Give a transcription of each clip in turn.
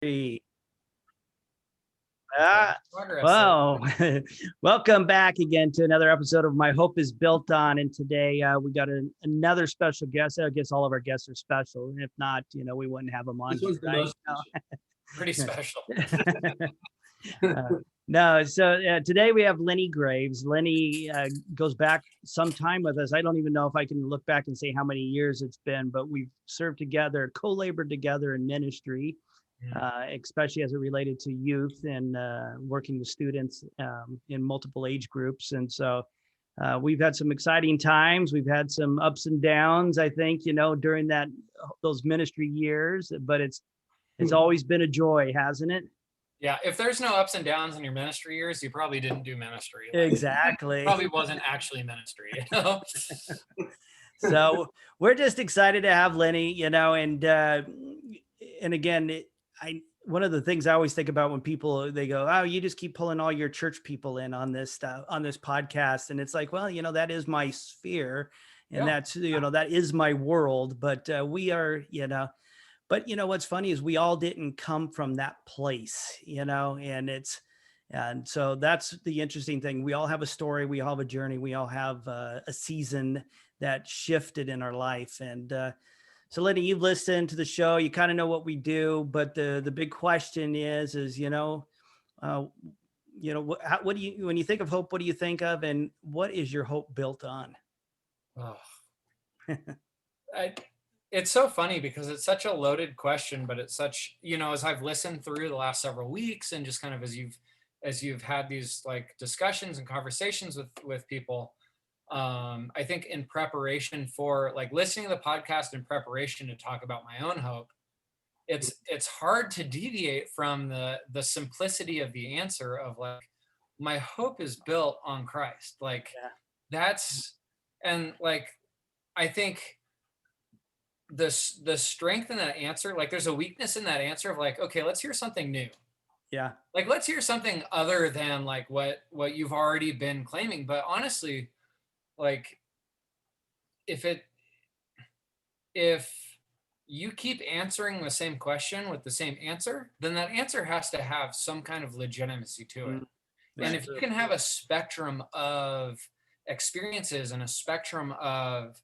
Hey. Making Ah, progress there. well, welcome back again to another episode of My Hope is Built On. And today we got another special guest. I guess all of our guests are special. And if not, we wouldn't have them on This here, one's the right? most Pretty special. No, so today we have Lenny Graves. Lenny goes back some time with us. I don't even know if I can look back and say how many years it's been, but we've served together, co-labored together in ministry. Especially as it related to youth and working with students in multiple age groups. And so we've had some exciting times. We've had some ups and downs, I think, during those ministry years, but it's always been a joy, hasn't it? Yeah, if there's no ups and downs in your ministry years, you probably didn't do ministry. Exactly. Probably wasn't actually ministry. So we're just excited to have Lenny, and again, one of the things I always think about when people, they go, oh, you just keep pulling all your church people in on this stuff, on this podcast. And it's like, well, that is my sphere and that's, that is my world, but we are, but what's funny is we all didn't come from that place, and so that's the interesting thing. We all have a story, we all have a journey, we all have a season that shifted in our life. And so Lenny, you've listened to the show, you kind of know what we do, but the big question is, what do you, when you think of hope, what do you think of, and what is your hope built on? Oh. It's so funny because it's such a loaded question, but it's such, as I've listened through the last several weeks and just kind of as you've had these like discussions and conversations with people, I think in preparation for like listening to the podcast in preparation to talk about my own hope, it's hard to deviate from the simplicity of the answer of like, my hope is built on Christ. Like and like, I think the strength in that answer, like there's a weakness in that answer of like, okay, let's hear something new. Yeah. Like, let's hear something other than like what you've already been claiming. But honestly, like if you keep answering the same question with the same answer, then that answer has to have some kind of legitimacy to it. And if you can have a spectrum of experiences and a spectrum of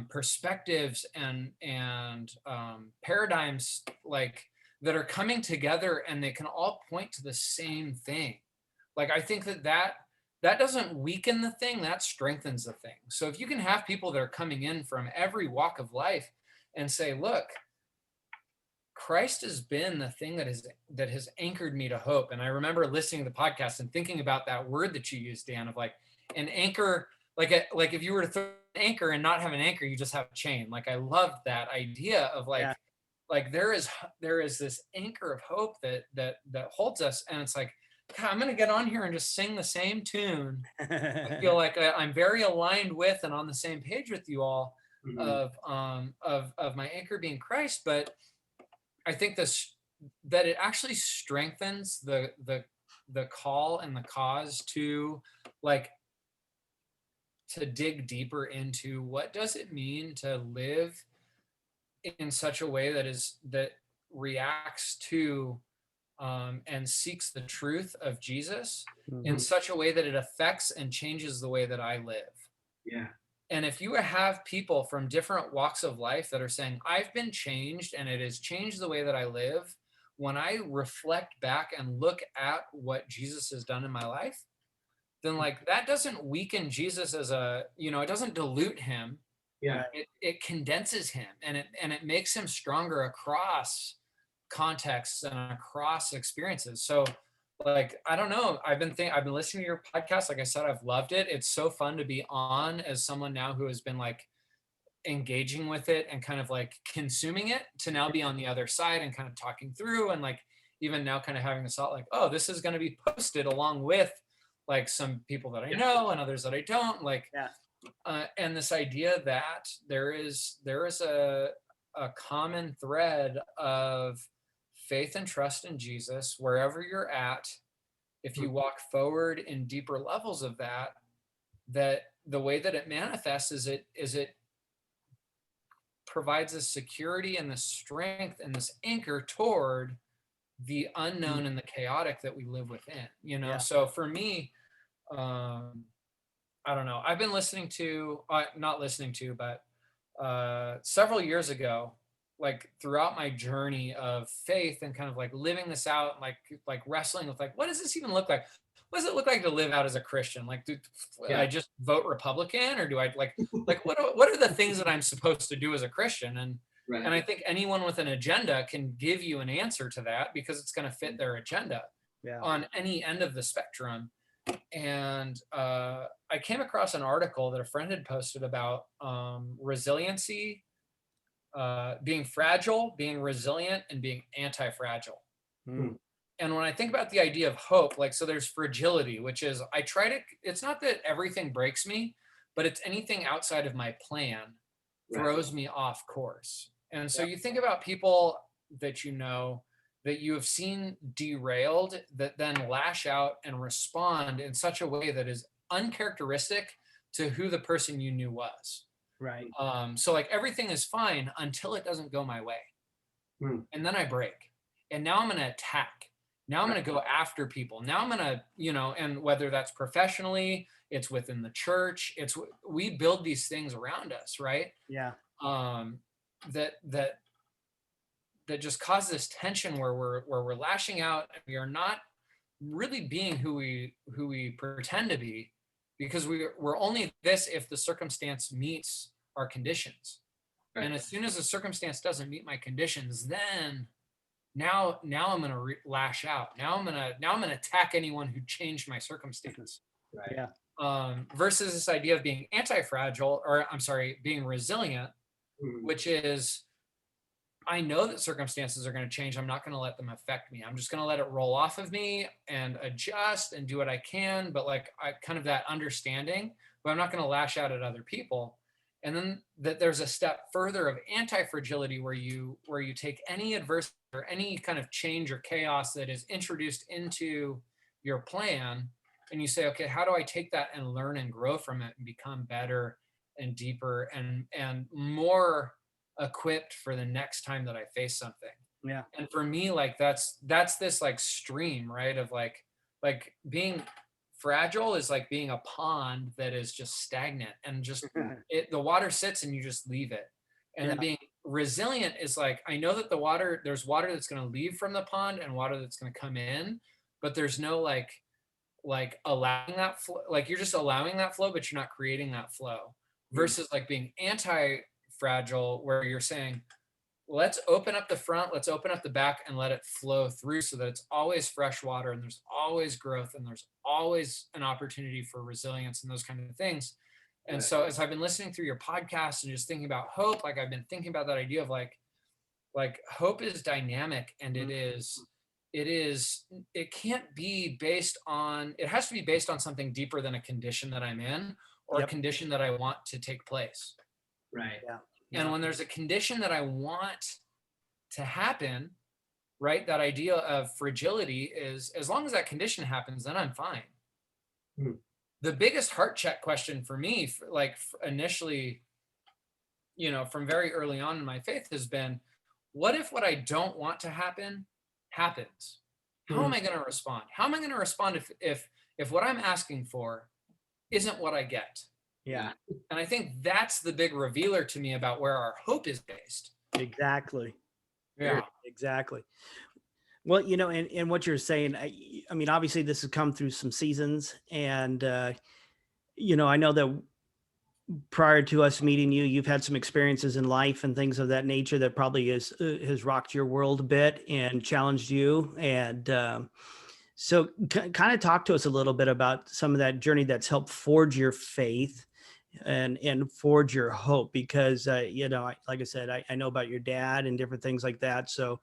perspectives and paradigms like that are coming together and they can all point to the same thing, like I think that doesn't weaken the thing, that strengthens the thing. So if you can have people that are coming in from every walk of life and say, look, Christ has been the thing that has anchored me to hope. And I remember listening to the podcast and thinking about that word that you used, Dan, of like an anchor, like if you were to throw an anchor and not have an anchor, you just have a chain. Like I loved that idea of like there is this anchor of hope that holds us. And it's like, God, I'm going to get on here and just sing the same tune. I feel like I'm very aligned with and on the same page with you all of my anchor being Christ. But I think that it actually strengthens the call and the cause to like to dig deeper into what does it mean to live in such a way that reacts to and seeks the truth of Jesus in such a way that it affects and changes the way that I live. Yeah. And if you have people from different walks of life that are saying, I've been changed and it has changed the way that I live, when I reflect back and look at what Jesus has done in my life, then like that doesn't weaken Jesus as it doesn't dilute him. Yeah. It condenses him and it makes him stronger across contexts and across experiences. So like, I don't know. I've been listening to your podcast. Like I said, I've loved it. It's so fun to be on as someone now who has been like engaging with it and kind of like consuming it, to now be on the other side and kind of talking through and like even now kind of having this thought like, oh, this is going to be posted along with like some people that I know and others that I don't like. And this idea that there is a common thread of faith and trust in Jesus wherever you're at. If you walk forward in deeper levels of that the way that it manifests is it provides this security and this strength and this anchor toward the unknown and the chaotic that we live within, you know? Yeah. So for me, I don't know. I've been listening to, not listening to, but several years ago, like throughout my journey of faith and kind of like living this out, like wrestling with like, what does this even look like? What does it look like to live out as a Christian? Like, do I just vote Republican, or do I like what are the things that I'm supposed to do as a Christian? And I think anyone with an agenda can give you an answer to that because it's going to fit their agenda on any end of the spectrum. And I came across an article that a friend had posted about resiliency, being fragile, being resilient, and being anti-fragile. And when I think about the idea of hope, like, so there's fragility, which is it's not that everything breaks me, but it's anything outside of my plan throws me off course. And so you think about people that you know, that you have seen derailed, that then lash out and respond in such a way that is uncharacteristic to who the person you knew was. Right. So like everything is fine until it doesn't go my way. And then I break. And now I'm going to attack. Now I'm going to go after people. Now I'm going to, you know, and whether that's professionally, it's within the church, we build these things around us, right? Yeah. That just cause this tension where we're lashing out and we are not really being who we pretend to be, because we're only this if the circumstance meets our conditions. And as soon as the circumstance doesn't meet my conditions, then now I'm going to lash out. Now I'm going to attack anyone who changed my circumstance. Versus this idea of being anti-fragile, or I'm sorry, being resilient, which is, I know that circumstances are going to change. I'm not going to let them affect me. I'm just going to let it roll off of me and adjust and do what I can. But like, I kind of that understanding, but I'm not going to lash out at other people. And then that there's a step further of anti-fragility where you take any adversity or any kind of change or chaos that is introduced into your plan, and you say, okay, how do I take that and learn and grow from it and become better and deeper and more equipped for the next time that I face something. Yeah. And for me, like that's this like stream, right? Of like being fragile is like being a pond that is just stagnant and just the water sits and you just leave it. And then being resilient is like, I know that there's water that's going to leave from the pond and water that's going to come in, but there's no like allowing that flow, like you're just allowing that flow, but you're not creating that flow. Versus like being anti-fragile, where you're saying, let's open up the front, let's open up the back and let it flow through so that it's always fresh water and there's always growth and there's always an opportunity for resilience and those kind of things. And so as I've been listening through your podcast and just thinking about hope, like I've been thinking about that idea of like hope is dynamic, and it can't be based on, it has to be based on something deeper than a condition that I'm in or a condition that I want to take place. Right. And when there's a condition that I want to happen, right, that idea of fragility is, as long as that condition happens, then I'm fine. The biggest heart check question for me, initially, you know, from very early on in my faith has been, what if what I don't want to happen happens? How am I going to respond? How am I going to respond if what I'm asking for isn't what I get? Yeah. And I think that's the big revealer to me about where our hope is based. Exactly. Yeah. Exactly. Well, you know, and what you're saying, I mean, obviously this has come through some seasons, and, you know, I know that prior to us meeting you, you've had some experiences in life and things of that nature that probably has rocked your world a bit and challenged you. And so kind of talk to us a little bit about some of that journey that's helped forge your faith and forge your hope, because, you know, like I said, I know about your dad and different things like that. So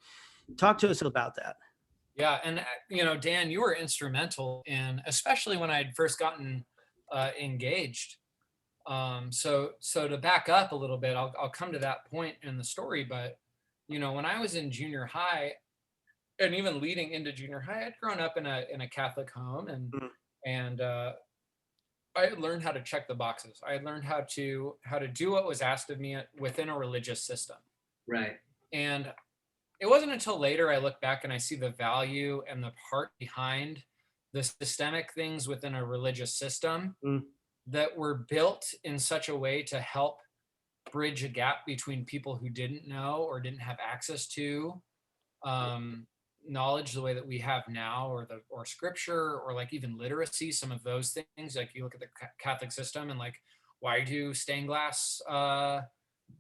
talk to us about that. Yeah. And, you know, Dan, you were instrumental in, especially when I had first gotten engaged. So to back up a little bit, I'll come to that point in the story, but, you know, when I was in junior high and even leading into junior high, I'd grown up in a Catholic home and I had learned how to check the boxes. I had learned how to do what was asked of me within a religious system. Right. And it wasn't until later I look back and I see the value and the heart behind the systemic things within a religious system Mm. that were built in such a way to help bridge a gap between people who didn't know or didn't have access to knowledge the way that we have now, or scripture, or like even literacy, some of those things. Like you look at the Catholic system and like, why do stained glass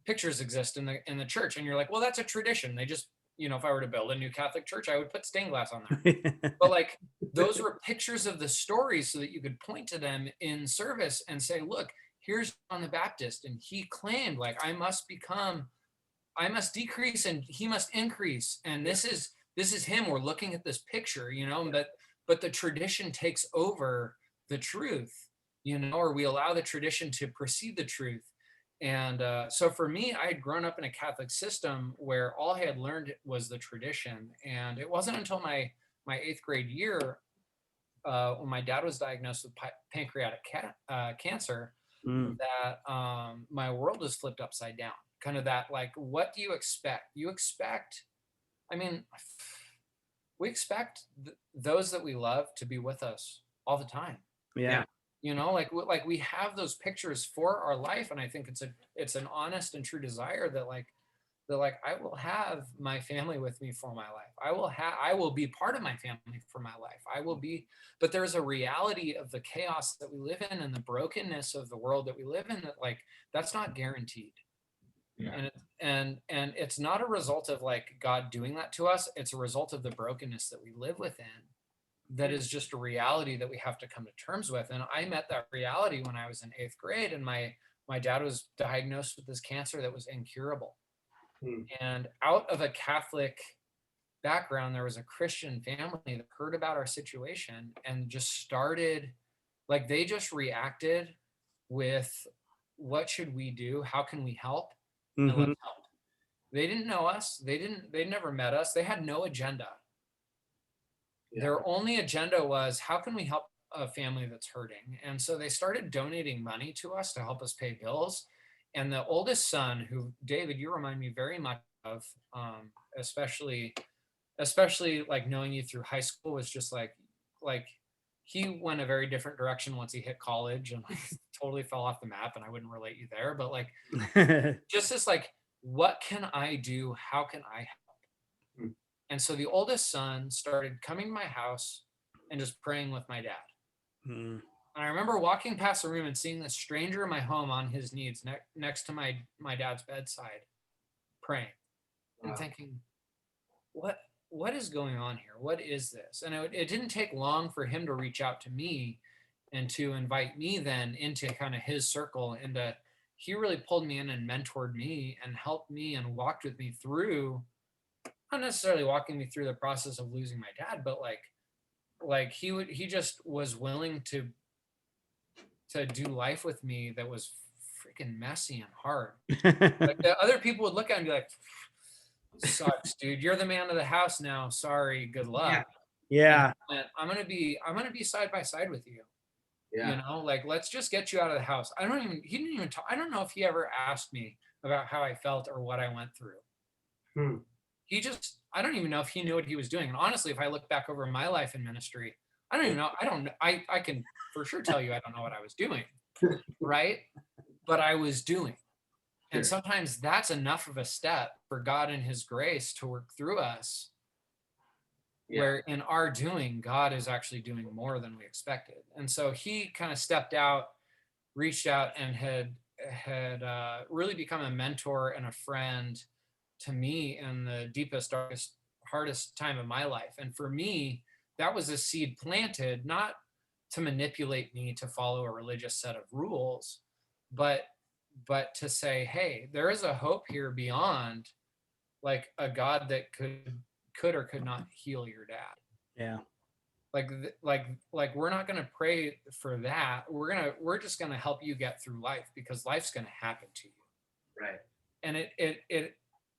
pictures exist in the church? And you're like, well, that's a tradition. They just, if I were to build a new Catholic church, I would put stained glass on there. But like, those were pictures of the stories so that you could point to them in service and say, look, here's John the Baptist, and he claimed, like, I must decrease and he must increase, and this is him. We're looking at this picture, but the tradition takes over the truth, or we allow the tradition to precede the truth. And so for me, I had grown up in a Catholic system where all I had learned was the tradition. And it wasn't until my 8th grade year, when my dad was diagnosed with pancreatic cancer, that my world was flipped upside down. Kind of that, like, what do you expect? I mean, we expect those that we love to be with us all the time. Yeah. Like we have those pictures for our life, and I think it's an honest and true desire that I will have my family with me for my life. I will be part of my family for my life. But there's a reality of the chaos that we live in and the brokenness of the world that we live in that, like, that's not guaranteed. Yeah. And it's not a result of like God doing that to us. It's a result of the brokenness that we live within. That is just a reality that we have to come to terms with. And I met that reality when I was in 8th grade, and my dad was diagnosed with this cancer that was incurable. And out of a Catholic background, there was a Christian family that heard about our situation and just started, like, they just reacted with, what should we do? How can we help? And let's help. They didn't know us. They never met us. They had no agenda. Yeah. Their only agenda was, how can we help a family that's hurting? And so they started donating money to us to help us pay bills. And the oldest son, who, David, you remind me very much of, especially like knowing you through high school, was just like he went a very different direction once he hit college, and like totally fell off the map, and I wouldn't relate you there, but like just this, like, what can I do? How can I help? And so the oldest son started coming to my house and just praying with my dad. And I remember walking past the room and seeing this stranger in my home on his knees next to my dad's bedside, praying. Wow. And thinking, what is going on here? What is this? And it didn't take long for him to reach out to me and to invite me then into kind of his circle. And he really pulled me in and mentored me and helped me and walked with me through, not necessarily walking me through the process of losing my dad, but like he just was willing to do life with me that was freaking messy and hard. Like, the other people would look at it and be like, sucks, dude, you're the man of the house now, sorry, good luck. Yeah. And I'm gonna be side by side with you. Yeah. Like, let's just get you out of the house. He didn't even talk. I don't know if he ever asked me about how I felt or what I went through. I don't even know if he knew what he was doing. And honestly, if I look back over my life in ministry, I don't even know. I can for sure tell you I don't know what I was doing, right? But I was doing. And sometimes that's enough of a step for God in his grace to work through us, where in our doing, God is actually doing more than we expected. And so he kind of stepped out, reached out, and had really become a mentor and a friend to me in the deepest, darkest, hardest time of my life. And for me, that was a seed planted, not to manipulate me to follow a religious set of rules, but to say, hey, there is a hope here beyond, like, a God that could or could not heal your dad. Yeah. Like we're not going to pray for that. We're just going to help you get through life, because life's going to happen to you. Right. And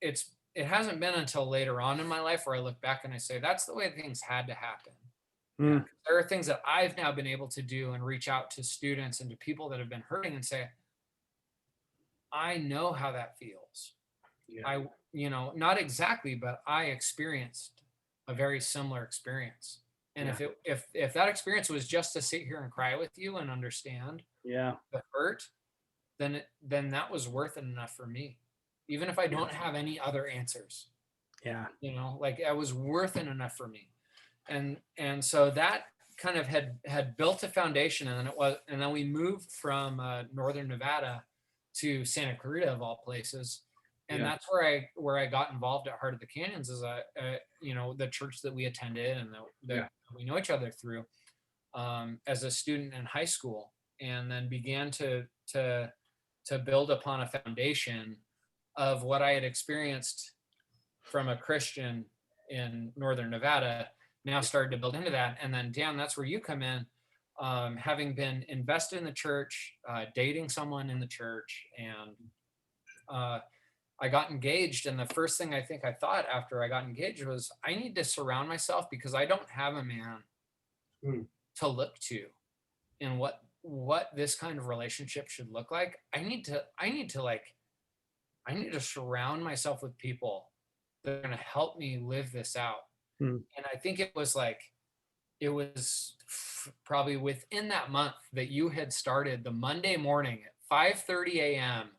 it hasn't been until later on in my life where I look back and I say, that's the way things had to happen. Mm. There are things that I've now been able to do and reach out to students and to people that have been hurting and say, I know how that feels. Yeah. Not exactly, but I experienced a very similar experience. And Yeah. if that experience was just to sit here and cry with you and understand Yeah. the hurt, then that was worth it enough for me. Even if I don't have any other answers, Yeah. like it was worth it enough for me. And so that kind of had built a foundation, and then we moved from northern Nevada to Santa Clarita of all places. And Yeah. that's where I got involved at Heart of the Canyons, as the church that we attended and that we know each other through, as a student in high school, and then began to build upon a foundation of what I had experienced from a Christian in northern Nevada. Now started to build into that. And then, Dan, that's where you come in, having been invested in the church, dating someone in the church, and I got engaged. And the first thing I think I thought after I got engaged was, I need to surround myself, because I don't have a man to look to in what this kind of relationship should look like. I need to surround myself with people that are going to help me live this out. And I think it was probably within that month that you had started the Monday morning at 5:30 a.m.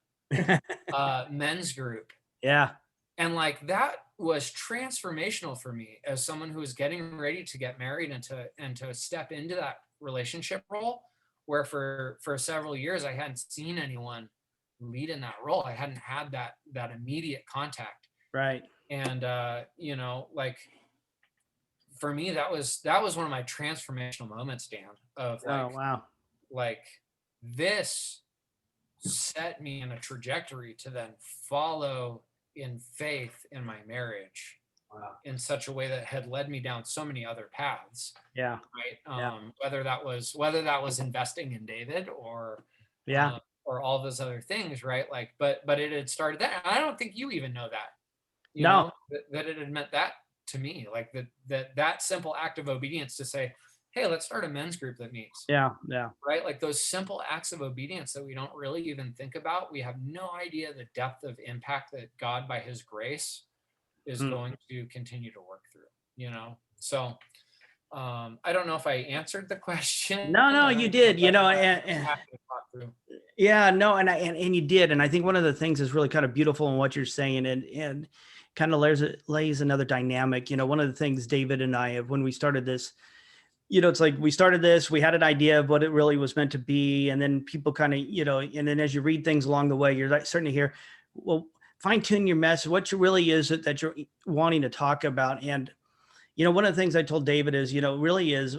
Men's group. Yeah. And like, that was transformational for me as someone who was getting ready to get married and to step into that relationship role, where for several years I hadn't seen anyone lead in that role. I hadn't had that immediate contact. Right. And like, for me, that was one of my transformational moments, Dan, of Oh, wow. like, this set me in a trajectory to then follow in faith in my marriage. Wow. In such a way that had led me down so many other paths. Yeah. Right. Whether that was investing in David or or all those other things, right? Like, but it had started that. And I don't think you even know that, No. that it had meant that to me, like that simple act of obedience to say, hey, let's start a men's group that meets. Yeah. Yeah. Right. Like, those simple acts of obedience that we don't really even think about. We have no idea the depth of impact that God, by his grace, is going to continue to work through, So I don't know if I answered the question. No, you did, and yeah, no, and you did. And I think one of the things is really kind of beautiful in what you're saying, and kind of lays another dynamic. One of the things David and I have, when we started this, it's like we started this, we had an idea of what it really was meant to be. And then people kind of, and then as you read things along the way, you're starting to hear, well, fine tune your message. What really is it that you're wanting to talk about? And, one of the things I told David is, really is,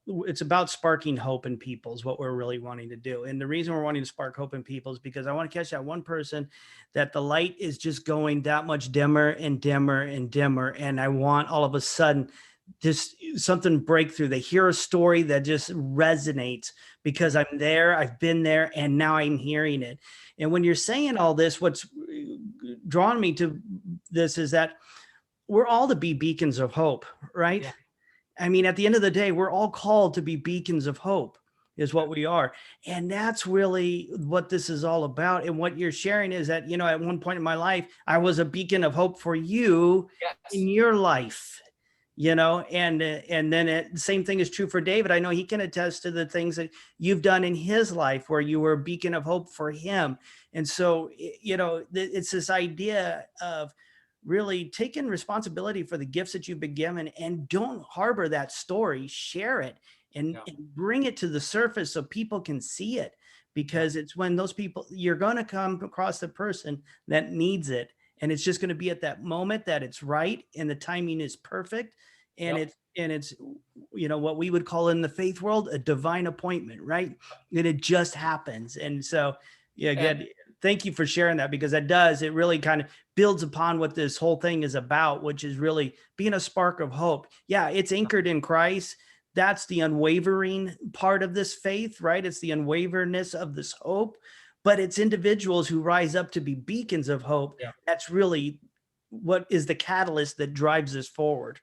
it's about sparking hope in people is what we're really wanting to do. And the reason we're wanting to spark hope in people is because I want to catch that one person that the light is just going that much dimmer and dimmer and dimmer. And I want all of a sudden just something breakthrough. They hear a story that just resonates because I'm there, I've been there, and now I'm hearing it. And when you're saying all this, what's drawn me to this is that we're all to be beacons of hope, right? Yeah. I mean, at the end of the day, we're all called to be beacons of hope is what we are. And that's really what this is all about. And what you're sharing is that, at one point in my life, I was a beacon of hope for you in your life, and then the same thing is true for David. I know he can attest to the things that you've done in his life where you were a beacon of hope for him. And so, it's this idea of really taking responsibility for the gifts that you've been given, and don't harbor that story, share it and bring it to the surface so people can see it, because it's when those people, you're going to come across the person that needs it. And it's just going to be at that moment that it's right. And the timing is perfect. And it's what we would call in the faith world, a divine appointment, right? And it just happens. And so, good. Thank you for sharing that, because it really kind of builds upon what this whole thing is about, which is really being a spark of hope. Yeah, it's anchored in Christ. That's the unwavering part of this faith, right? It's the unwaverness of this hope, but it's individuals who rise up to be beacons of hope. Yeah. That's really what is the catalyst that drives us forward.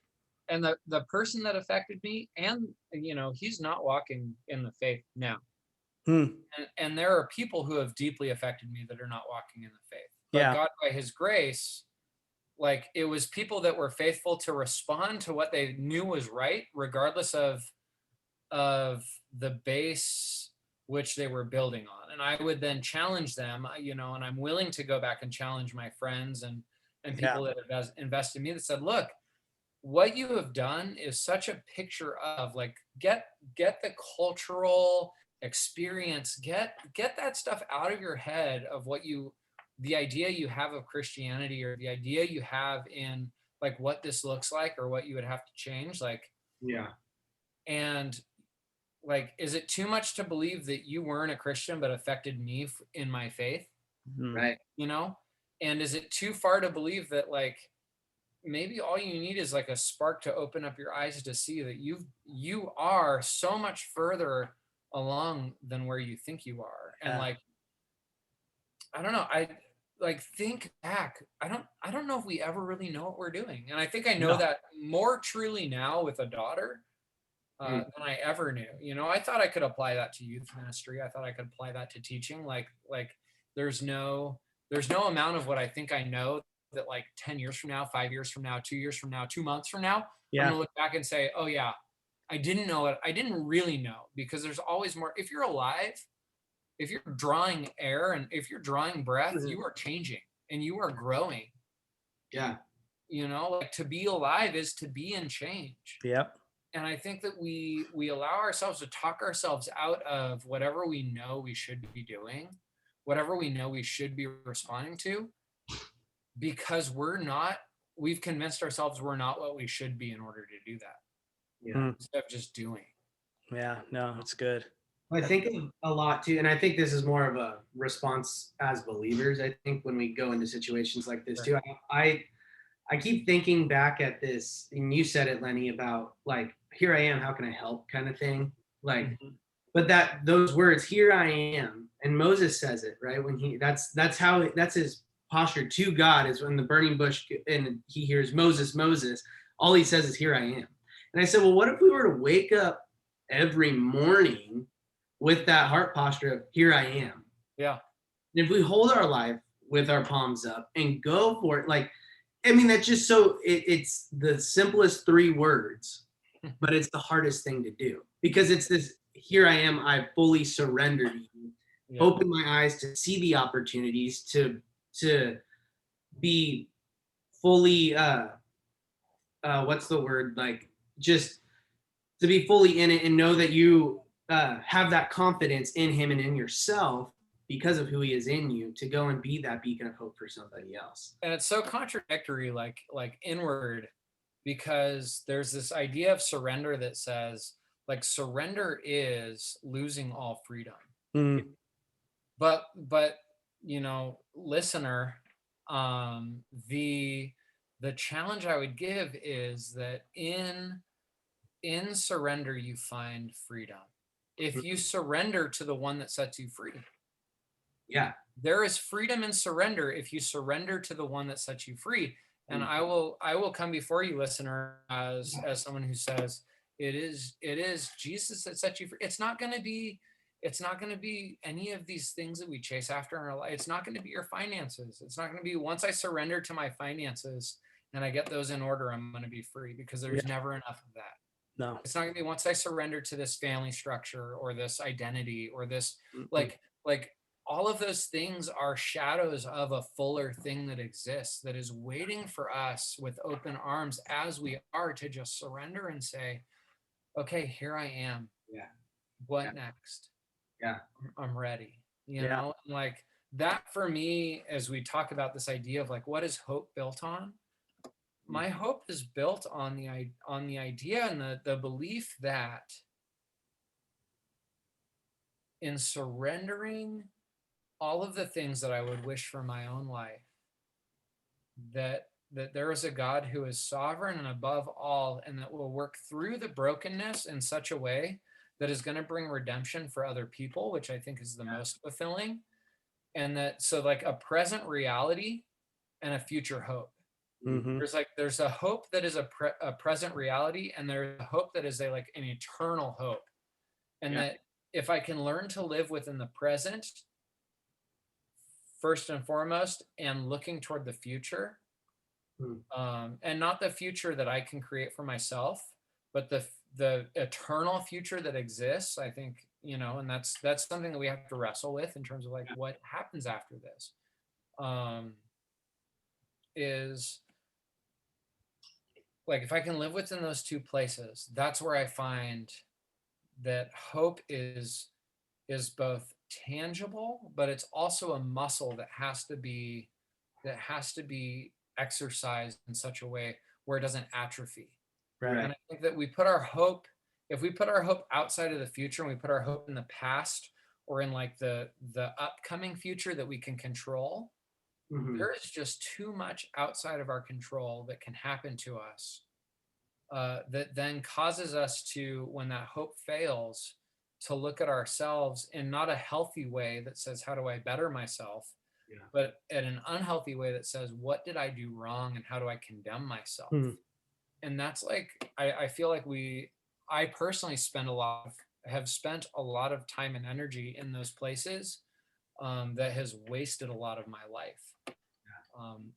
And the person that affected me, and he's not walking in the faith now. And there are people who have deeply affected me that are not walking in the faith. But God, by his grace, like, it was people that were faithful to respond to what they knew was right, regardless of the base which they were building on. And I would then challenge them, and I'm willing to go back and challenge my friends and people that have invested in me, that said, look, what you have done is such a picture of, like, get the cultural experience, get that stuff out of your head of the idea you have of Christianity, or the idea you have in, like, what this looks like or what you would have to change. Like, and, like, is it too much to believe that you weren't a Christian but affected me in my faith? Right. And is it too far to believe that, like, maybe all you need is, like, a spark to open up your eyes to see that you are so much further along than where you think you are. And like, I don't know, I like, think back, I don't know if we ever really know what we're doing. And I think I know that more truly now with a daughter than I ever knew. I thought I could apply that to youth ministry. I thought I could apply that to teaching. Like there's no amount of what I think I know that, like, 10 years from now, 5 years from now, 2 years from now, 2 months from now, I'm gonna look back and say, oh yeah, I didn't know it. I didn't really know, because there's always more. If you're alive, if you're drawing air and if you're drawing breath, you are changing and you are growing. Yeah. Like, to be alive is to be in change. Yep. And I think that we allow ourselves to talk ourselves out of whatever we know we should be doing, whatever we know we should be responding to, because we've convinced ourselves we're not what we should be in order to do that. Instead of just doing. Yeah, no, it's good. I think a lot too, and I think this is more of a response as believers. I think when we go into situations like this too, I keep thinking back at this, and you said it, Lenny, about, like, here I am, how can I help, kind of thing. Like, but those words, here I am, and Moses says it, right? When that's his posture to God, is when the burning bush and he hears Moses, Moses, all he says is, here I am. And I said, well, what if we were to wake up every morning with that heart posture of, here I am? Yeah. And if we hold our life with our palms up and go for it, like, I mean, that's just so, it's the simplest 3 words, but it's the hardest thing to do, because it's this, here I am, I fully surrender to you. Open my eyes to see the opportunities, to be fully, what's the word? Like, just to be fully in it and know that you have that confidence in him and in yourself, because of who he is in you, to go and be that beacon of hope for somebody else. And it's so contradictory, like inward, because there's this idea of surrender that says, like, surrender is losing all freedom. But listener, the challenge I would give is that in surrender you find freedom. If you surrender to the one that sets you free. Yeah. There is freedom in surrender if you surrender to the one that sets you free. And I will come before you, listener, as someone who says it is Jesus that sets you free. It's not going to be any of these things that we chase after in our life. It's not going to be your finances. It's not going to be, once I surrender to my finances and I get those in order, I'm going to be free, because there's never enough of that. No. It's not going to be, once I surrender to this family structure or this identity or this, like all of those things are shadows of a fuller thing that exists, that is waiting for us with open arms, as we are to just surrender and say, okay, here I am. Yeah. What next? Yeah. I'm ready. You know, like that for me, as we talk about this idea of, like, what is hope built on? My hope is built on the idea and the belief that in surrendering all of the things that I would wish for my own life, that there is a God who is sovereign and above all, and that will work through the brokenness in such a way that is going to bring redemption for other people, which I think is the most fulfilling. And that, so, like, a present reality and a future hope. Mhm. There's a hope that is a present reality, and there's a hope that is an eternal hope. And Yeah. that if I can learn to live within the present first and foremost, and looking toward the future, and not the future that I can create for myself, but the eternal future that exists, I think, and that's something that we have to wrestle with in terms of what happens after this, is if I can live within those two places, that's where I find that hope is both tangible, but it's also a muscle that has to be exercised in such a way where it doesn't atrophy. Right. And I think that if we put our hope outside of the future, and we put our hope in the past, or in the upcoming future that we can control, there is just too much outside of our control that can happen to us, that then causes us to, when that hope fails, to look at ourselves in not a healthy way that says, how do I better myself? Yeah. But in an unhealthy way that says, what did I do wrong, and how do I condemn myself? And that's I feel like I personally have spent a lot of time and energy in those places, that has wasted a lot of my life,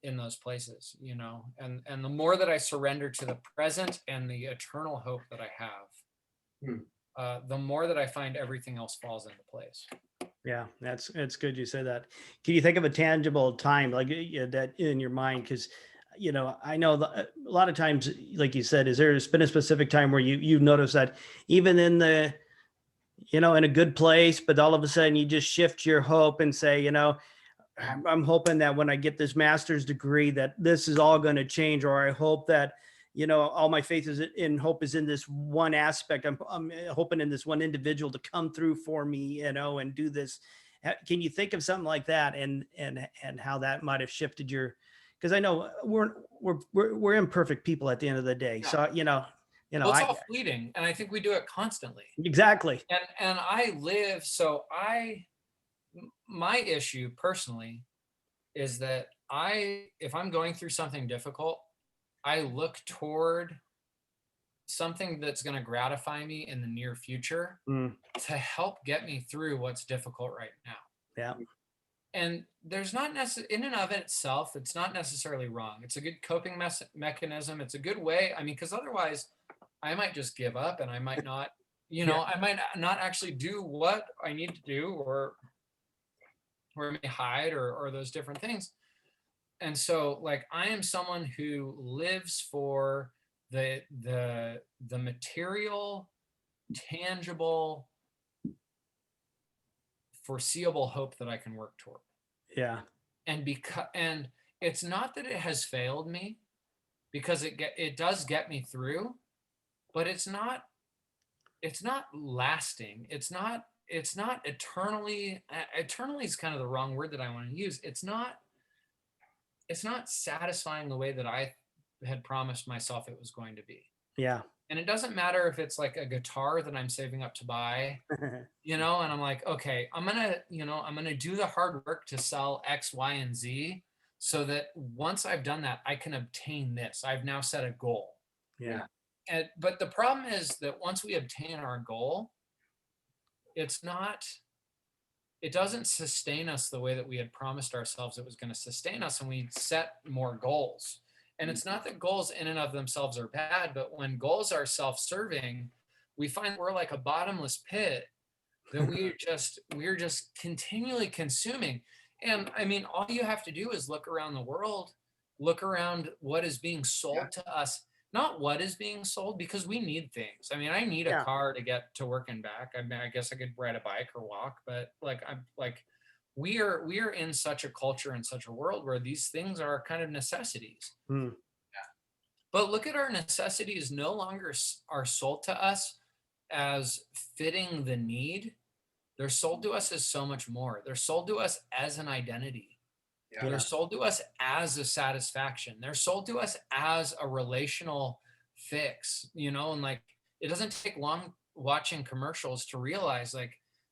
in those places, and the more that I surrender to the present and the eternal hope that I have, the more that I find everything else falls into place. Yeah, it's good you said that. Can you think of a tangible time that in your mind? Because I know a lot of times, like you said, there's been a specific time where you've noticed that even in the in a good place, but all of a sudden you just shift your hope and say, I'm hoping that when I get this master's degree, that this is all going to change, or I hope that all my faith is in hope is in this one aspect. I'm hoping in this one individual to come through for me, and do this. Can you think of something like that, and how that might have shifted your? Because I know we're imperfect people at the end of the day, so well, it's all fleeting, and I think we do it constantly. Exactly. And my issue personally is that if I'm going through something difficult, I look toward something that's going to gratify me in the near future to help get me through what's difficult right now. Yeah. And there's not in and of itself, it's not necessarily wrong. It's a good coping mechanism. It's a good way. I mean, because otherwise I might just give up, and I might not, I might not actually do what I need to do, or I may hide, or those different things. And so I am someone who lives for the material, tangible, foreseeable hope that I can work toward. Yeah. And it's not that it has failed me, because it does get me through, but it's not lasting. It's not eternally is kind of the wrong word that I want to use. It's not satisfying the way that I had promised myself it was going to be. Yeah. And it doesn't matter if it's a guitar that I'm saving up to buy, and I'm okay, I'm going to do the hard work to sell X, Y, and Z, so that once I've done that, I can obtain this. I've now set a goal. Yeah. But the problem is that once we obtain our goal, it doesn't sustain us the way that we had promised ourselves it was going to sustain us, and we set more goals. And it's not that goals in and of themselves are bad, but when goals are self-serving, we find we're like a bottomless pit that we're just continually consuming. And I mean, all you have to do is look around the world, look around what is being sold to us, not what is being sold, because we need things. I mean, I need a car to get to work and back. I mean, I guess I could ride a bike or walk, but we are in such a culture and such a world where these things are kind of necessities. But look at our necessities no longer are sold to us as fitting the need. They're sold to us as so much more. They're sold to us as an identity. They're sold to us as a satisfaction. They're sold to us as a relational fix, and it doesn't take long watching commercials to realize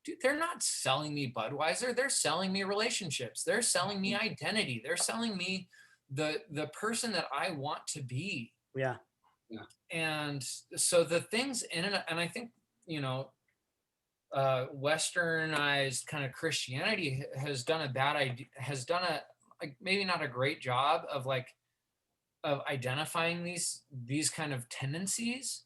dude, they're not selling me Budweiser. They're selling me relationships. They're selling me identity. They're selling me the person that I want to be. Yeah. And so the things and I think, westernized kind of Christianity has done maybe not a great job of identifying these kind of tendencies.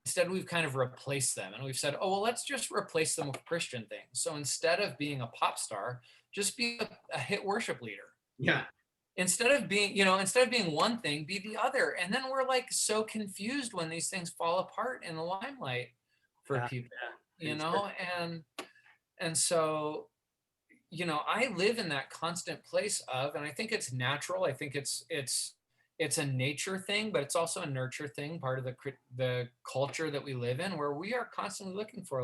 Instead, we've kind of replaced them, and we've said, oh, well, let's just replace them with Christian things. So instead of being a pop star, just be a hit worship leader. Yeah. Instead of being one thing, be the other. And then we're like so confused when these things fall apart in the limelight for people, and so, I live in that constant place of, and I think it's natural. I think it's a nature thing, but it's also a nurture thing, part of the culture that we live in, where we are constantly looking for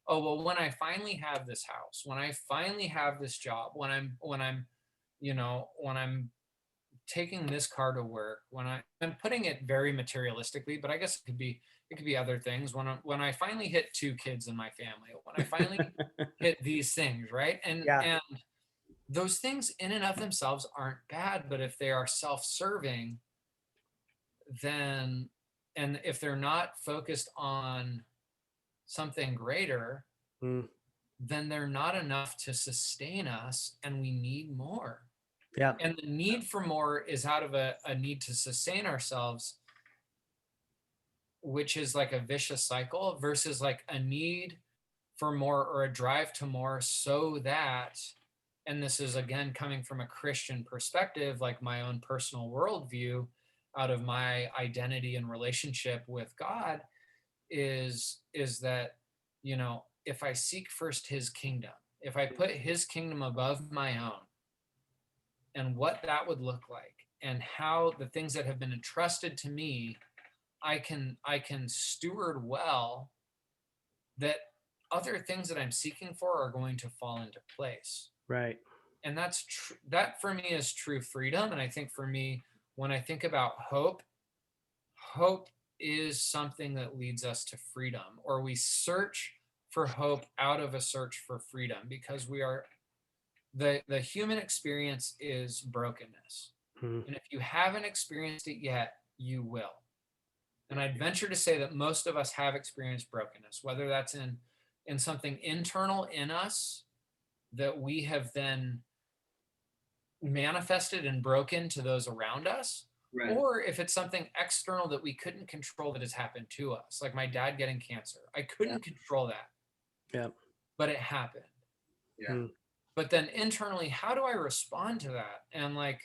oh, well, when I finally have this house, when I finally have this job, when I'm taking this car to work, I'm putting it very materialistically, but I guess it could be other things. When I finally hit 2 kids in my family, when I finally hit these things, right? And those things in and of themselves aren't bad, but if they are self-serving, then, and if they're not focused on something greater, then they're not enough to sustain us, and we need more. Yeah. And the need for more is out of a need to sustain ourselves, which is like a vicious cycle, versus like a need for more or a drive to more, so that, and this is again coming from a Christian perspective, like my own personal worldview out of my identity and relationship with God, is that, if I seek first his kingdom, if I put his kingdom above my own, and what that would look like, and how the things that have been entrusted to me, I can steward well, that other things that I'm seeking for are going to fall into place. Right. And that for me is true freedom. And I think for me, when I think about hope is something that leads us to freedom, or we search for hope out of a search for freedom, because we are, the human experience is brokenness. And if you haven't experienced it yet, you will. And I'd venture to say that most of us have experienced brokenness, whether that's in something internal in us that we have then manifested and broken to those around us, right, or if it's something external that we couldn't control that has happened to us, like my dad getting cancer. I couldn't control that. Yeah. But it happened. Yeah. But then internally, how do I respond to that? And I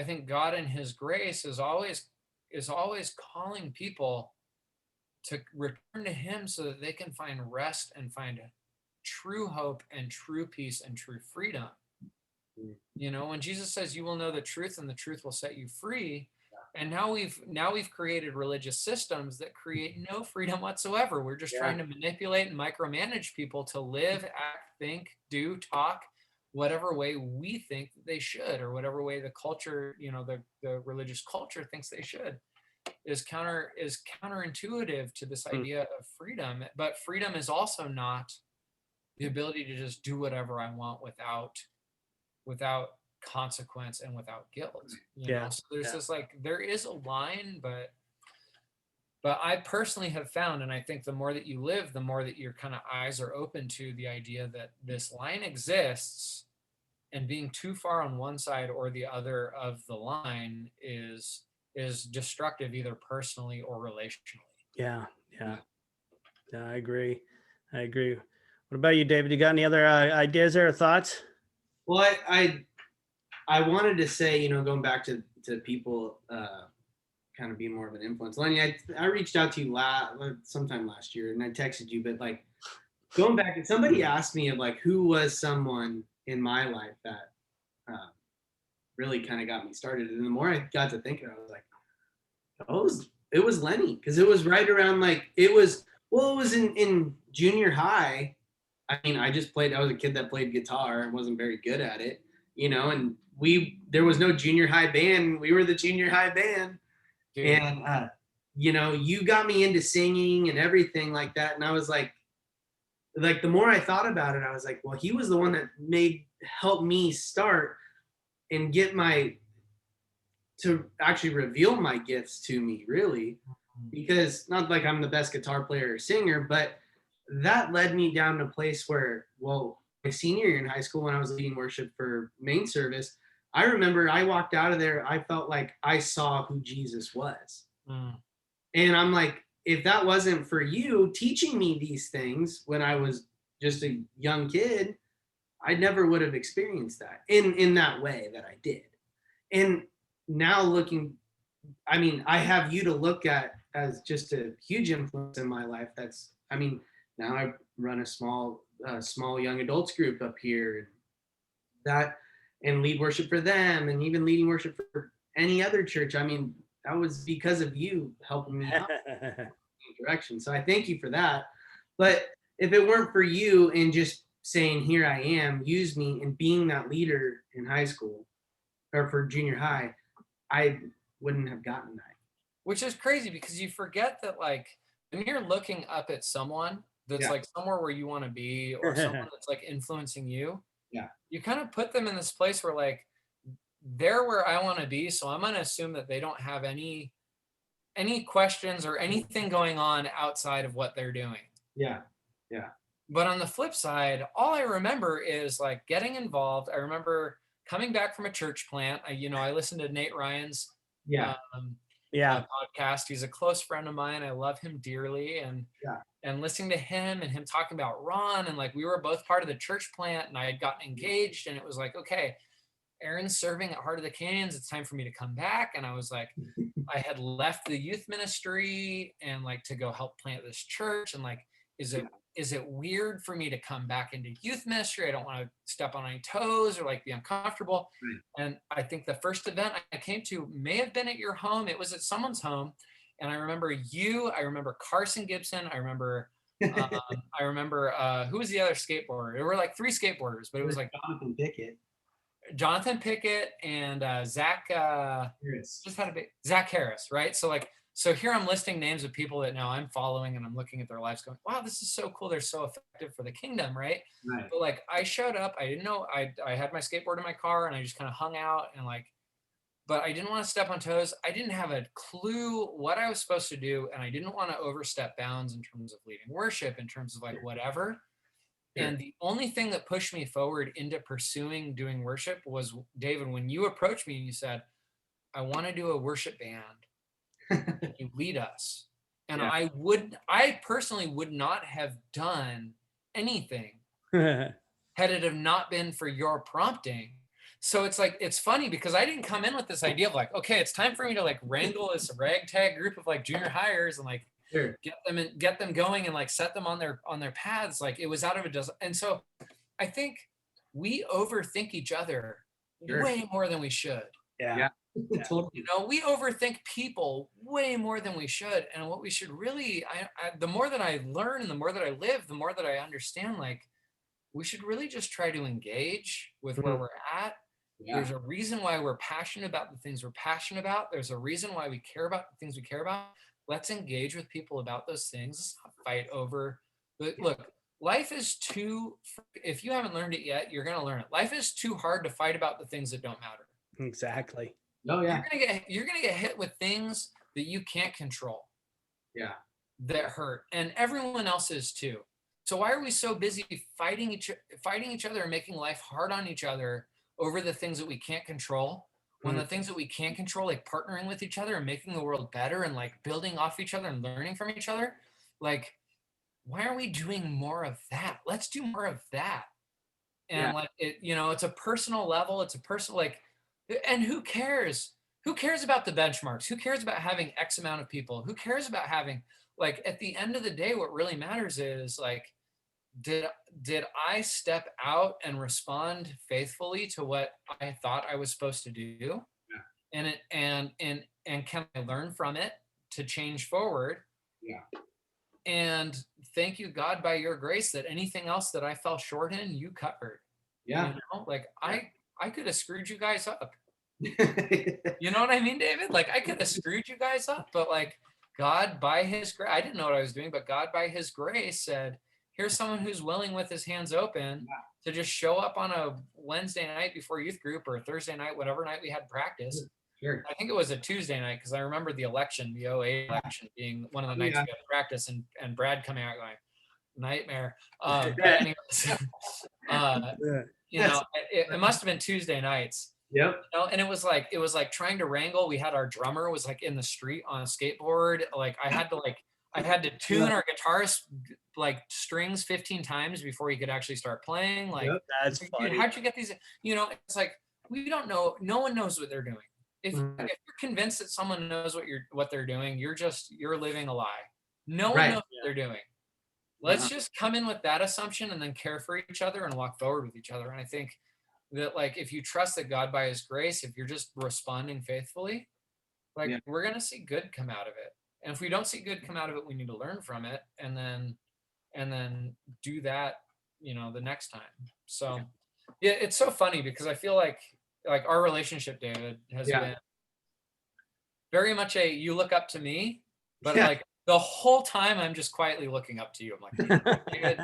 think God in his grace is always calling people to return to him, so that they can find rest and find true hope and true peace and true freedom. When Jesus says, you will know the truth and the truth will set you free. And now we've created religious systems that create no freedom whatsoever. We're just trying to manipulate and micromanage people to live, act, think, do, talk, whatever way we think they should, or whatever way the culture, the religious culture thinks they should, is counterintuitive to this idea of freedom. But freedom is also not the ability to just do whatever I want without consequence and without guilt. So there's this there is a line, but I personally have found, and I think the more that you live, the more that your kind of eyes are open to the idea that this line exists, and being too far on one side or the other of the line is destructive, either personally or relationally. Yeah. I agree. What about you, David? You got any other ideas or thoughts? Well, I wanted to say, going back to people kind of being more of an influence. Lenny, I reached out to you sometime last year, and I texted you, but going back, and somebody asked me of who was someone in my life that really kind of got me started. And the more I got to thinking, I was like, it was Lenny, because it was right around it was in junior high. I mean, I was a kid that played guitar and wasn't very good at it, and there was no junior high band. We were the junior high band. Dude. And, you got me into singing and everything like that. And I was like, the more I thought about it, I was like, well, he was the one that helped me start and get my to actually reveal my gifts to me, really, because not like I'm the best guitar player or singer, but that led me down to a place where, well, my senior year in high school when I was leading worship for main service, I remember I walked out of there, I felt like I saw who Jesus was. And I'm like, if that wasn't for you teaching me these things when I was just a young kid, I never would have experienced that in that way that I did. And now looking, I mean, I have you to look at as just a huge influence in my life. That's, I mean, now I run a small young adults group up here, and that, and lead worship for them, and even leading worship for any other church. I mean, that was because of you helping me out in that direction. So I thank you for that. But if it weren't for you and just saying, here I am, use me, and being that leader in high school or for junior high, I wouldn't have gotten that. Which is crazy because you forget that, like, when you're looking up at someone that's like somewhere where you want to be, or someone that's like influencing you, you kind of put them in this place where, like, they're where I want to be, so I'm going to assume that they don't have any questions or anything going on outside of what they're doing. Yeah. But on the flip side, all I remember is like getting involved. I remember coming back from a church plant. I listened to Nate Ryan's podcast. He's a close friend of mine. I love him dearly, and listening to him and him talking about Ron, and like we were both part of the church plant, and I had gotten engaged, and it was like, okay, Aaron's serving at Heart of the Canyons. It's time for me to come back. And I was like, I had left the youth ministry and like to go help plant this church. And like, is it weird for me to come back into youth ministry? I don't want to step on any toes or like be uncomfortable. And I think the first event I came to may have been at your home. It was at someone's home. And I remember I remember Carson Gibson. I remember who was the other skateboarder? There were like 3 skateboarders, but it was like Jonathan Pickett and Zach Harris. Zach Harris, right? So here I'm listing names of people that now I'm following, and I'm looking at their lives going, wow, this is so cool. They're so effective for the kingdom, right? But like I showed up, I didn't know, I had my skateboard in my car, and I just kind of hung out, and like, but I didn't want to step on toes. I didn't have a clue what I was supposed to do, and I didn't want to overstep bounds in terms of leading worship, in terms of like whatever. And the only thing that pushed me forward into pursuing doing worship was, David, when you approached me and you said, I want to do a worship band, you lead us. And I personally would not have done anything had it have not been for your prompting. So it's like, it's funny because I didn't come in with this idea of like, okay, it's time for me to like wrangle this ragtag group of like junior hires and like get them going and like set them on their paths. Like it was out of a dozen. And so I think we overthink each other way more than we should. Totally. We overthink people way more than we should. And what we should really, the more that I learn and the more that I live, the more that I understand, like we should really just try to engage with where we're at. There's a reason why we're passionate about the things we're passionate about. There's a reason why we care about the things we care about. Let's engage with people about those things. Let's not fight over. But look, life is too, if you haven't learned it yet, you're going to learn it. Life is too hard to fight about the things that don't matter. Exactly. Oh yeah. You're gonna get hit with things that you can't control. That hurt, and everyone else is too. So why are we so busy fighting each other and making life hard on each other over the things that we can't control? When the things that we can control, like partnering with each other and making the world better and like building off each other and learning from each other, like why are we doing more of that? Let's do more of that. And like it, it's a personal level. It's a personal like. And who cares? Who cares about the benchmarks? Who cares about having X amount of people? Who cares about having, like, at the end of the day, what really matters is like, did I step out and respond faithfully to what I thought I was supposed to do? And can I learn from it to change forward? And thank you, God, by your grace, that anything else that I fell short in, you covered. I could have screwed you guys up. You know what I mean, David? Like I could have screwed you guys up, but like God by his grace, I didn't know what I was doing, but God by his grace said, here's someone who's willing with his hands open to just show up on a Wednesday night before youth group or a Thursday night, whatever night we had practice, Sure. I think it was a Tuesday night because I remember the election, the '08 election, being one of the nights Yeah. we had practice, and Brad coming out going, nightmare. But Yeah. anyways, you know, it must have been Tuesday nights. Yep. You know, and it was like trying to wrangle. We had our drummer was like in the street on a skateboard. Like I had to tune our guitarist like strings 15 times before he could actually start playing. Like, Yep. That's dude, funny. how'd you get these? You know, it's like we don't know. No one knows what they're doing. If Mhm. you're convinced that someone knows what they're doing, you're living a lie. No one Right. knows what they're doing. Let's just come in with that assumption and then care for each other and walk forward with each other. And I think that like if you trust that God by his grace, if you're just responding faithfully, like Yeah. we're gonna see good come out of it. And if we don't see good come out of it, we need to learn from it and then do that, you know, the next time. So yeah, it's so funny because I feel like our relationship, David, has Yeah. been very much a you look up to me, but Yeah. like the whole time I'm just quietly looking up to you. I'm like, David,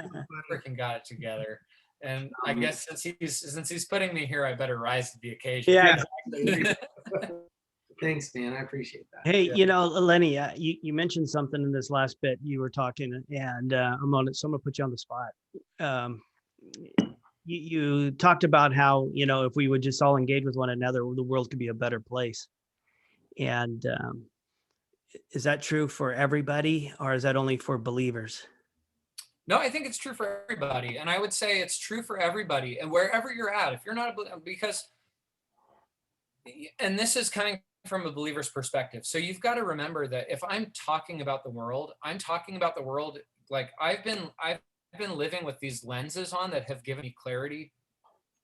freaking got it together. And I guess since he's putting me here, I better rise to the occasion. Yeah, Yeah. exactly. Thanks, man. I appreciate that. Hey, you know, Lenny, you mentioned something in this last bit you were talking, and I'm on it, so I'm gonna put you on the spot. You talked about how, you know, if we would just all engage with one another, the world could be a better place. And is that true for everybody, or is that only for believers? No, I think it's true for everybody. And I would say it's true for everybody. And wherever you're at, if you're not because, and this is coming from a believer's perspective. So you've got to remember that if I'm talking about the world, I'm talking about the world like I've been living with these lenses on that have given me clarity.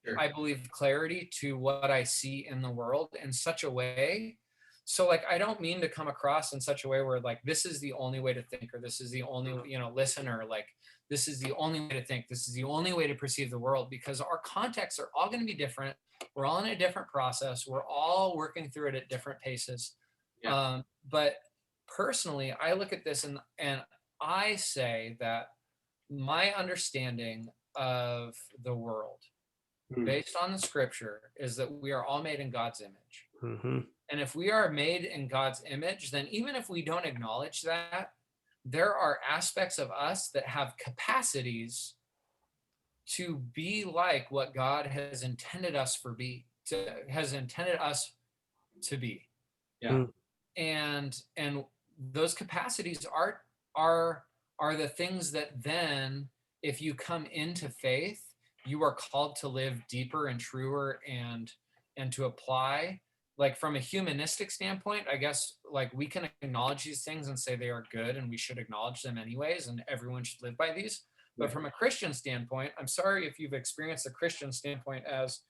Sure. I believe clarity to what I see in the world in such a way. So like, I don't mean to come across in such a way where like, this is the only way to think, or this is the only, you know, listener, like this is the only way to think. This is the only way to perceive the world, because our contexts are all going to be different. We're all in a different process. We're all working through it at different paces. Yeah. But personally, I look at this and I say that my understanding of the world based on the scripture is that we are all made in God's image. Mm-hmm. And if we are made in God's image, then even if we don't acknowledge that, there are aspects of us that have capacities to be like what God has intended us to be. Yeah. And those capacities are the things that then, if you come into faith, you are called to live deeper and truer and to apply. Like from a humanistic standpoint, I guess like we can acknowledge these things and say they are good and we should acknowledge them anyways, and everyone should live by these. But from a Christian standpoint, I'm sorry if you've experienced a Christian standpoint as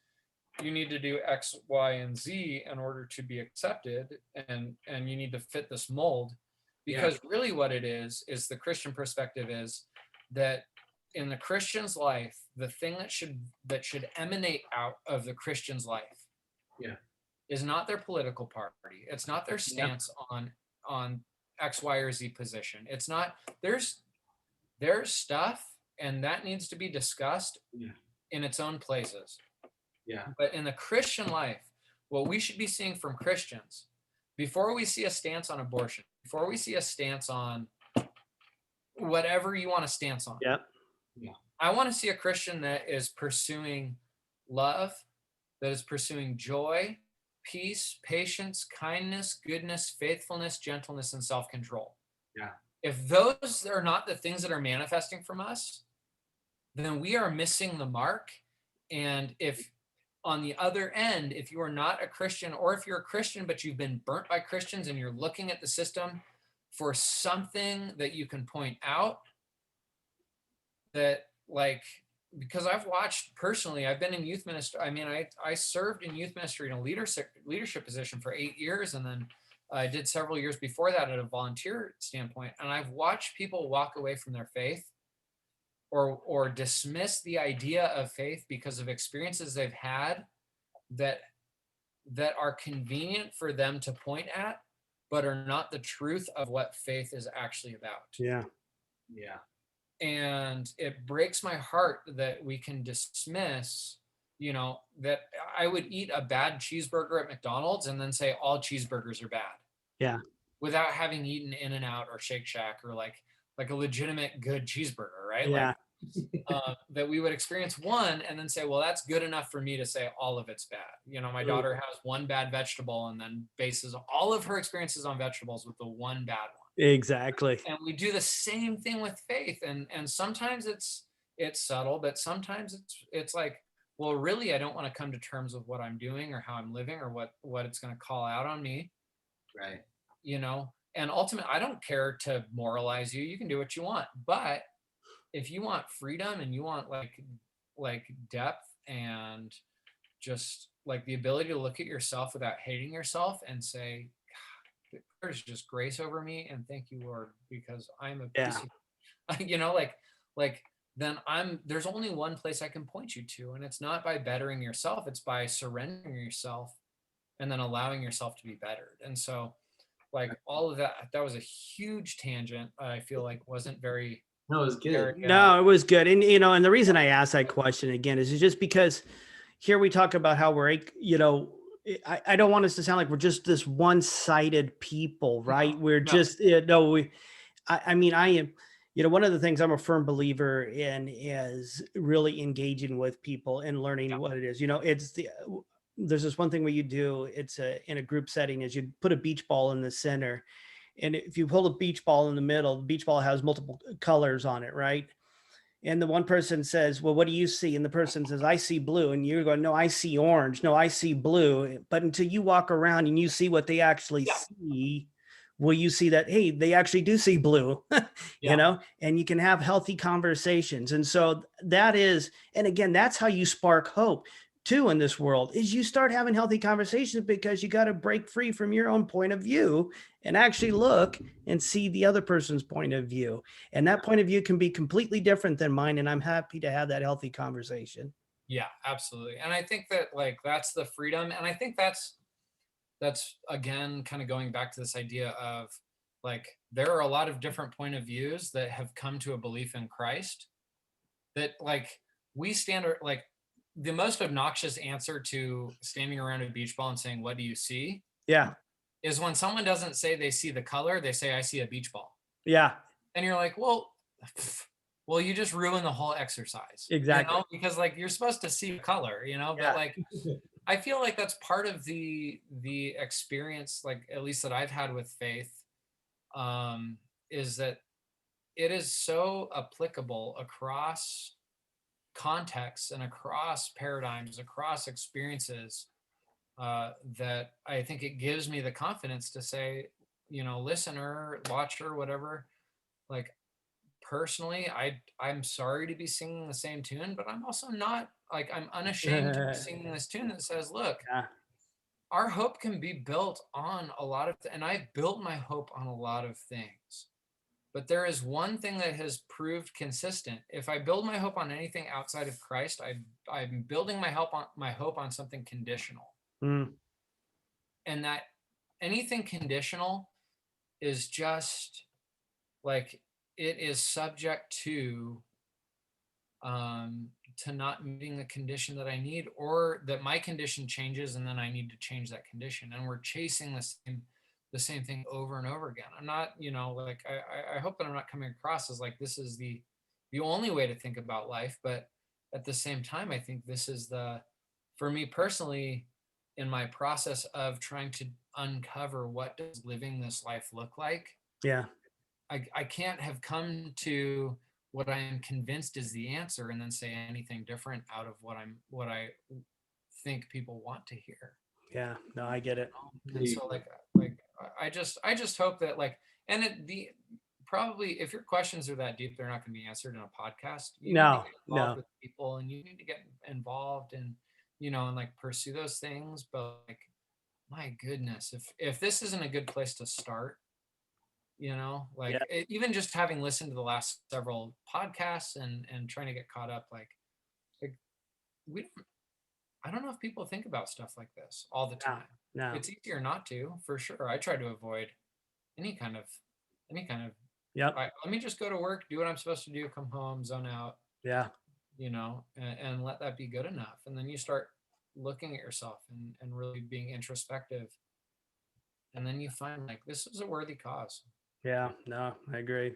you need to do X, Y, and Z in order to be accepted, and you need to fit this mold. Because really what it is the Christian perspective is that in the Christian's life, the thing that should emanate out of the Christian's life is not their political party. It's not their stance on X, Y, or Z position. It's not, there's stuff, and that needs to be discussed in its own places. Yeah. But in the Christian life, what we should be seeing from Christians, before we see a stance on abortion, before we see a stance on whatever you want to stance on, I want to see a Christian that is pursuing love, that is pursuing joy, peace, patience, kindness, goodness, faithfulness, gentleness, and self-control. Yeah. If those are not the things that are manifesting from us, then we are missing the mark. And if on the other end, if you are not a Christian, or if you're a Christian but you've been burnt by Christians and you're looking at the system for something that you can point out, that like, because I've watched personally, I've been in youth ministry. I mean, I served in youth ministry in a leadership position for 8 years. And then I did several years before that at a volunteer standpoint. And I've watched people walk away from their faith or dismiss the idea of faith because of experiences they've had that are convenient for them to point at, but are not the truth of what faith is actually about. Yeah. And it breaks my heart that we can dismiss you know, that I would eat a bad cheeseburger at McDonald's and then say all cheeseburgers are bad. Yeah. Without having eaten In-N-Out or Shake Shack or like a legitimate good cheeseburger, right? Yeah. That we would experience one and then say, well, that's good enough for me to say all of it's bad. You know, my daughter has one bad vegetable and then bases all of her experiences on vegetables with the one bad one. Exactly. And we do the same thing with faith. And sometimes it's subtle, but sometimes it's like, well, really, I don't want to come to terms with what I'm doing or how I'm living or what it's going to call out on me. Right. You know, and ultimately, I don't care to moralize you. You can do what you want, but if you want freedom and you want like depth and just like the ability to look at yourself without hating yourself and say, God, there's just grace over me, and thank you, Lord, because I'm a piece of, you know, like then there's only one place I can point you to, and it's not by bettering yourself, it's by surrendering yourself and then allowing yourself to be bettered. And so like all of that was a huge tangent. I feel like wasn't very. No, it was good. No, it was good. And, you know, and the reason I asked that question again is just because here we talk about how we're, you know, I don't want us to sound like we're just this one-sided people, right? We're just, you know, I mean, I am, you know, one of the things I'm a firm believer in is really engaging with people and learning what it is. You know, there's this one thing where you do, it's in a group setting, is you put a beach ball in the center. And if you pull a beach ball in the middle, the beach ball has multiple colors on it, right? And the one person says, well, what do you see? And the person says, I see blue. And you're going, no, I see orange. No, I see blue. But until you walk around and you see what they actually see, will you see that, hey, they actually do see blue, you know, and you can have healthy conversations. And so that is, and again, that's how you spark hope too in this world, is you start having healthy conversations, because you got to break free from your own point of view and actually look and see the other person's point of view. And that point of view can be completely different than mine. And I'm happy to have that healthy conversation. Yeah, absolutely. And I think that like, that's the freedom. And I think that's again, kind of going back to this idea of like, there are a lot of different point of views that have come to a belief in Christ that like we stand like the most obnoxious answer to standing around a beach ball and saying, what do you see? Yeah. Is when someone doesn't say they see the color, they say, I see a beach ball. Yeah. And you're like, well, you just ruined the whole exercise. Exactly. You know? Because like, you're supposed to see color, you know, but like, I feel like that's part of the experience, like at least that I've had with faith, is that it is so applicable across contexts and across paradigms, across experiences, that I think it gives me the confidence to say, you know, listener, watcher, whatever, like personally, I'm sorry to be singing the same tune, but I'm also not like, I'm unashamed to be singing this tune that says, look, our hope can be built on a lot of, and I've built my hope on a lot of things. But there is one thing that has proved consistent. If I build my hope on anything outside of Christ, I'm building my hope on something conditional. And that anything conditional is just like, it is subject to not meeting the condition that I need, or that my condition changes and then I need to change that condition. And we're chasing the same thing over and over again. I'm not, you know, like I hope that I'm not coming across as like this is the only way to think about life, but at the same time, I think this is for me personally, in my process of trying to uncover what does living this life look like. Yeah. I can't have come to what I am convinced is the answer and then say anything different out of what I think people want to hear. Yeah, no, I get it. And so like I just hope that like, and probably if your questions are that deep, they're not going to be answered in a podcast. You need to get involved with people, and you need to get involved and, you know, and like pursue those things. But like, my goodness, if this isn't a good place to start, you know, like even just having listened to the last several podcasts and trying to get caught up, like I don't know if people think about stuff like this all the time. No. It's easier not to, for sure. I try to avoid any kind of let me just go to work, do what I'm supposed to do, come home, zone out. Yeah. and let that be good enough. And then you start looking at yourself and really being introspective. And then you find like, this is a worthy cause. Yeah, no, I agree.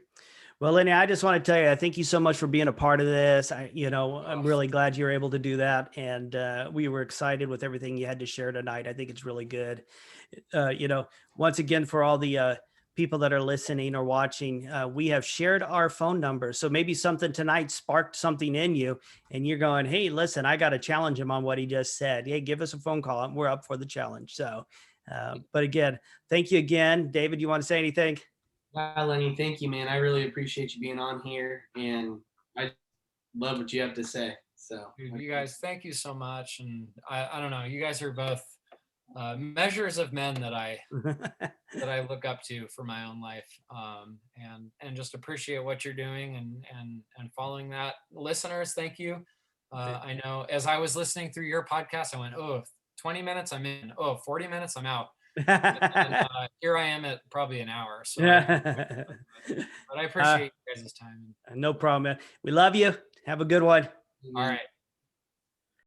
Well, Lenny, I just want to tell you, thank you so much for being a part of this. I'm really glad you were able to do that. And we were excited with everything you had to share tonight. I think it's really good. Once again, for all the people that are listening or watching, we have shared our phone numbers. So maybe something tonight sparked something in you and you're going, hey, listen, I got to challenge him on what he just said. Hey, give us a phone call and we're up for the challenge. So, but again, thank you again. David, you want to say anything? Wow, Lenny, thank you, man. I really appreciate you being on here, and I love what you have to say. So, Dude, you guys, thank you so much. And I don't know, you guys are both measures of men that I look up to for my own life, and just appreciate what you're doing and following that. Listeners, thank you. I know as I was listening through your podcast, I went, 20 minutes I'm in, 40 minutes I'm out. And here I am at probably an hour. So but I appreciate you guys' time. No problem, man. We love you. Have a good one. All right.